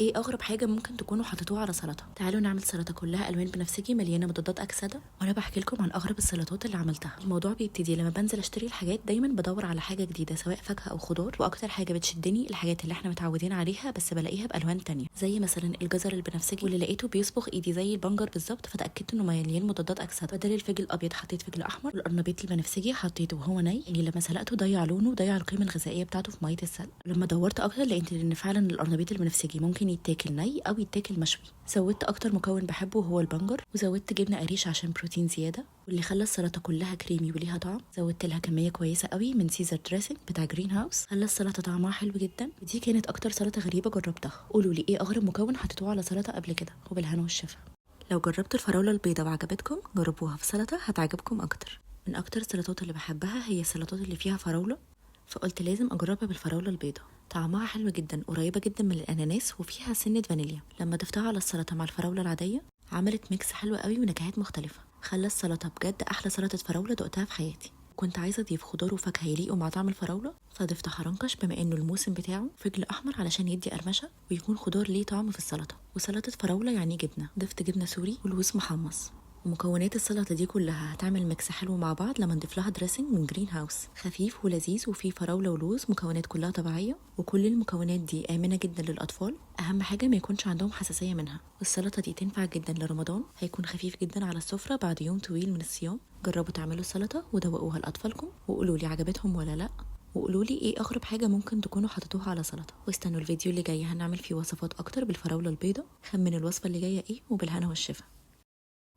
ايه اغرب حاجه ممكن تكونوا حطيتوها على سلطه؟ تعالوا نعمل سلطه كلها الوان بنفسجي مليانه مضادات اكسده، وانا بحكي لكم عن اغرب السلطات اللي عملتها. الموضوع بيبتدي لما بنزل اشتري الحاجات، دايما بدور على حاجه جديده سواء فاكهه او خضار، واكتر حاجه بتشدني الحاجات اللي احنا متعودين عليها بس بلاقيها بالوان تانية، زي مثلا الجزر البنفسجي واللي لقيته بيصبغ ايدي زي البنجر بالظبط، فتاكدت انه مليان مضادات اكسده. بدل الفجل الابيض حطيت فجل احمر، والقرنبيط البنفسجي حطيته وهو ني، يعني لما سلقته ضيع لونه وضيع القيمه الغذائيه بتاعته في ميه السلق. لما دورت اكتر لقيت ان فعلا القرنبيط البنفسجي ممكن يتاكل ني او يتاكل مشوي. زودت اكتر مكون بحبه وهو البنجر، وزودت جبنه قريش عشان بروتين زياده، واللي خلى السلطه كلها كريمي وليها طعم. زودت لها كميه كويسه قوي من سيزر دريسنج بتاع جرين هاوس، خلى السلطه طعمها حلو جدا. ودي كانت اكتر سلطه غريبه جربتها. قولوا لي ايه اغرب مكون حطيتوه على سلطه قبل كده، وبالهنا والشفا. لو جربتوا الفراوله البيضاء وعجبتكم، جربوها في سلطه هتعجبكم اكتر. من اكتر السلطات اللي بحبها هي السلطات اللي فيها فراوله، فقلت لازم اجربها بالفراوله البيضاء. طعمها حلو جدا، قريبه جدا من الاناناس، وفيها سنه فانيليا. لما ضفتها على السلطه مع الفراوله العاديه عملت ميكس حلو قوي ونكهات مختلفه، خلى السلطه بجد احلى سلطه فراوله دقتها في حياتي. كنت عايزه اضيف خضار وفاكهه يليقوا مع طعم الفراوله، فضفت حرنكش بما انه الموسم بتاعه، فجل احمر علشان يدي قرمشه ويكون خضار ليه طعم في السلطه، وسلطه فراوله يعني جبنه، ضفت جبنه سوري ولوز محمص. ومكونات السلطه دي كلها هتعمل ميكس حلو مع بعض لما نضيف لها دريسنج من جرين هاوس، خفيف ولذيذ وفيه فراوله ولوز، مكونات كلها طبيعيه، وكل المكونات دي امنه جدا للاطفال. اهم حاجه ما يكونش عندهم حساسيه منها. والسلطه دي تنفع جدا لرمضان، هيكون خفيف جدا على السفره بعد يوم طويل من الصيام. جربوا تعملوا السلطه ودوقوها لاطفالكم وقولوا لي عجبتهم ولا لا، وقولوا لي ايه اغرب حاجه ممكن تكونوا حطيتوها على سلطه. واستنوا الفيديو اللي جاي، هنعمل فيه وصفات اكتر بالفراوله البيضاء. خمن الوصفه اللي جايه ايه، وبالهنا والشفا.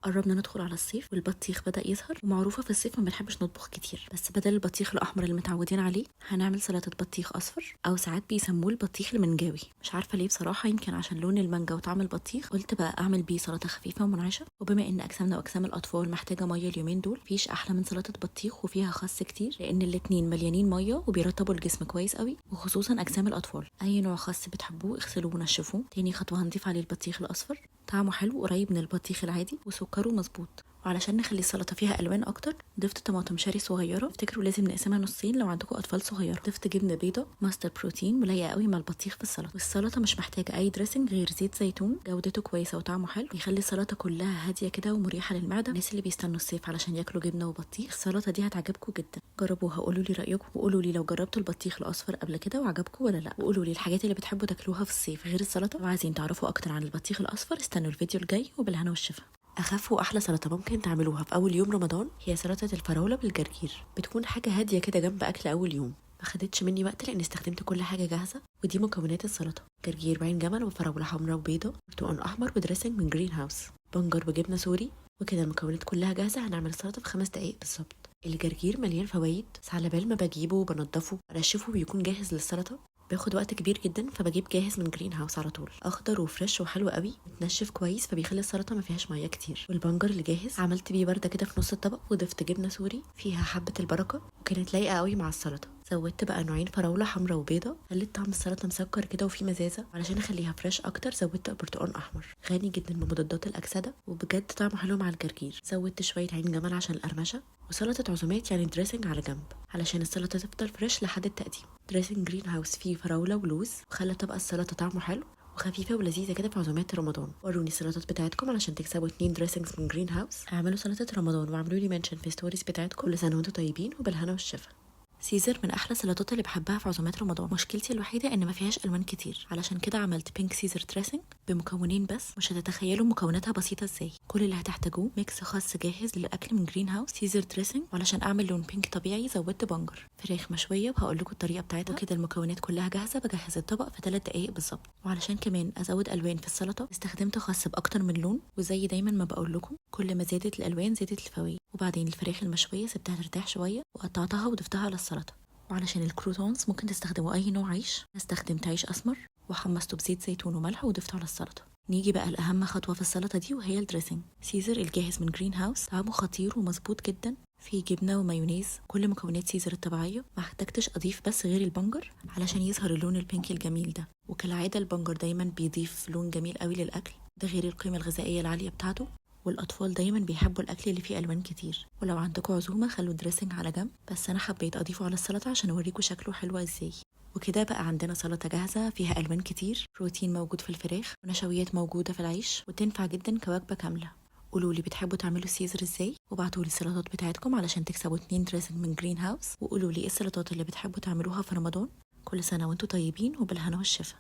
قربنا ندخل على الصيف والبطيخ بدأ يظهر، ومعروفة في الصيف ما بنحبش نطبخ كتير، بس بدل البطيخ الأحمر اللي متعودين عليه هنعمل سلطة بطيخ أصفر، أو ساعات بيسموه البطيخ المنجاوي. مش عارفة ليه بصراحة، يمكن عشان لون المانجا وطعم البطيخ، قلت بقى أعمل بيه سلطة خفيفة ومنعشة. وبما إن أجسامنا وأجسام الأطفال محتاجة مية اليومين دول، مفيش أحلى من سلطة بطيخ وفيها خس كتير، لأن الاتنين مليانين مية وبيرطبوا الجسم كويس قوي، وخصوصا أجسام الأطفال. أي نوع خس بتحبوه اغسلوه ونشفوه. تاني خطوة هنضيف عليه البطيخ الأصفر، طعمه حلو قريب من البطيخ العادي، وسكره مظبوط. وعلشان نخلي السلطه فيها الوان اكتر، ضفت طماطم شاري صغيره، افتكروا لازم نقسمها نصين لو عندكم اطفال صغيره. ضفت جبنه بيضه ماستر بروتين ملايقه قوي مع البطيخ في السلطه. والسلطه مش محتاجه اي دريسنج غير زيت زيتون جودته كويسه وطعمه حلو، بيخلي السلطه كلها هاديه كده ومريحه للمعده. الناس اللي بيستنوا الصيف علشان ياكلوا جبنه وبطيخ، السلطه دي هتعجبكم جدا. جربوها وقولوا لي رايكم، وقولوا لي لو جربتوا البطيخ الاصفر قبل كده وعجبكم ولا لا، وقولوا لي الحاجات اللي بتحبوا تاكلوها في الصيف غير السلطه. لو عايزين تعرفوا اكتر عن البطيخ الاصفر استنوا الفيديو الجاي، وبالهنا والشفا. اخف واحلى سلطه ممكن تعملوها في اول يوم رمضان هي سلطه الفراوله بالجرجير. بتكون حاجه هاديه كده جنب اكل اول يوم، ما خدتش مني وقت لان استخدمت كل حاجه جاهزه. ودي مكونات السلطه: جرجير بعين جمل، وفراوله حمراء وبيضه، برتقال احمر، ودريسنج من جرين هاوس، بنجر وجبنه سوري. وكده المكونات كلها جاهزه. هنعمل السلطه في 5 دقايق بالظبط. الجرجير مليان فوائد، بس على بال ما بجيبه وبنضفه وانشفه بيكون جاهز للسلطه بياخد وقت كبير جدا، فبجيب جاهز من جرين هاوس على طول، اخضر وفريش وحلو قوي، متنشف كويس فبيخلي السلطه ما فيهاش ميه كتير. والبنجر اللي جاهز عملت بيه برده كده في نص الطبق، وضفت جبنه سوري فيها حبه البركه، وكانت لايقه قوي مع السلطه. زودت بقى نوعين فراوله حمراء وبيضه، خليت طعم السلطه مسكر كده وفيه مزازه. علشان اخليها فريش اكتر زودت برتقال احمر غني جدا بمضادات الاكسده، وبجد طعمه حلو مع الجرجير. زودت شويه عين جمل عشان القرمشه، وسلطه عزومات يعني دريسنج على جنب علشان السلطه تفضل فريش لحد التقديم. دريسنج جرين هاوس فيه فراوله ولوز، وخلى طبق السلطه طعمه حلو وخفيفه ولذيذه كده في عزومات رمضان. وروني السلطات بتاعتكم علشان تكسبوا 2 دريسنجز من جرين هاوس. اعملوا سلطه رمضان واعملوا لي منشن في ستوريز بتاعتكم. كل سنه وانتم طيبين وبالهنا والشفا. سيزر من احلى السلطات اللي بحبها في عزومات رمضان. مشكلتي الوحيده ان ما فيهاش الوان كتير، علشان كده عملت بينك سيزر دريسنج بمكونين بس. مش هتتخيلوا مكوناتها بسيطه ازاي. كل اللي هتحتاجوه ميكس خاص جاهز للاكل من جرين هاوس سيزر دريسنج، وعلشان اعمل لون بينك طبيعي زودت بنجر، فراخ مشويه، وهقول لكم الطريقه بتاعتها. وكده المكونات كلها جاهزه، بجهز الطبق في 3 دقايق بالظبط. وعلشان كمان ازود الوان في السلطه استخدمت خاص باكتر من لون، وزي دايما ما بقول لكم كل ما زادت الالوان زادت الفوائد. وبعدين الفراخ المشويه سبتها ترتاح شويه وقطعتها وضفتها على السلطه. وعلشان الكروتونز ممكن تستخدموا اي نوع عيش، استخدمت عيش اسمر وحمصته بزيت زيتون وملح وضفته على السلطه. نيجي بقى لاهم خطوه في السلطه دي، وهي الدريسنج. سيزر الجاهز من جرين هاوس طعمه خطير ومظبوط جدا، في جبنه ومايونيز، كل مكونات سيزر الطبيعيه. ما احتجتش اضيف بس غير البنجر علشان يظهر اللون البينك الجميل ده، وكالعاده البنجر دايما بيضيف لون جميل قوي للاكل، ده غير القيمه الغذائيه العاليه بتاعته. والاطفال دايما بيحبوا الاكل اللي فيه الوان كتير. ولو عندكم عزومه خلوا الدريسنج على جنب، بس انا حبيت اضيفه على السلطه عشان اوريكم شكله حلو ازاي. وكده بقى عندنا سلطة جاهزة فيها ألوان كتير، بروتين موجود في الفراخ ونشويات موجودة في العيش، وتنفع جدا كوجبة كاملة. قولولي بتحبوا تعملوا سيزر ازاي، وابعتولي السلطات بتاعتكم علشان تكسبوا 2 دريسنج من جرين هاوس، وقولولي ايه السلطات اللي بتحبوا تعملوها في رمضان. كل سنة وانتوا طيبين وبالهنا والشفا.